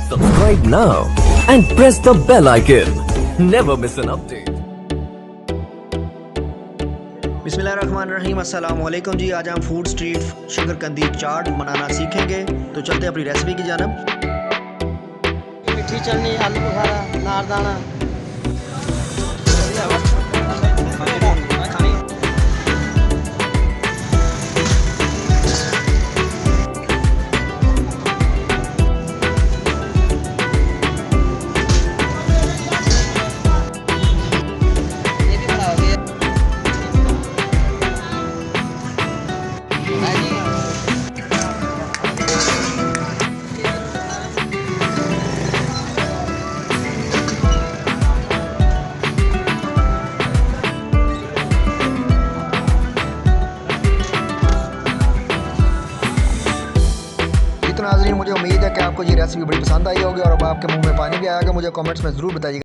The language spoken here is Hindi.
Subscribe now and press the bell icon. Never miss an update. बिस्मिल्लाहिर्रहमानिर्रहीम, अस्सलाम वालेकुम जी। आज हम फूड स्ट्रीट शकरकंदी चाट बनाना सीखेंगे, तो चलते हैं अपनी रेसिपी की जानब। मिठी चटनी, आलू बुखारा, नारदाना। तो नाज़रीन, मुझे उम्मीद है कि आपको ये रेसिपी बड़ी पसंद आई होगी और अब आपके मुंह में पानी भी आएगा। मुझे कमेंट्स में ज़रूर बताइएगा।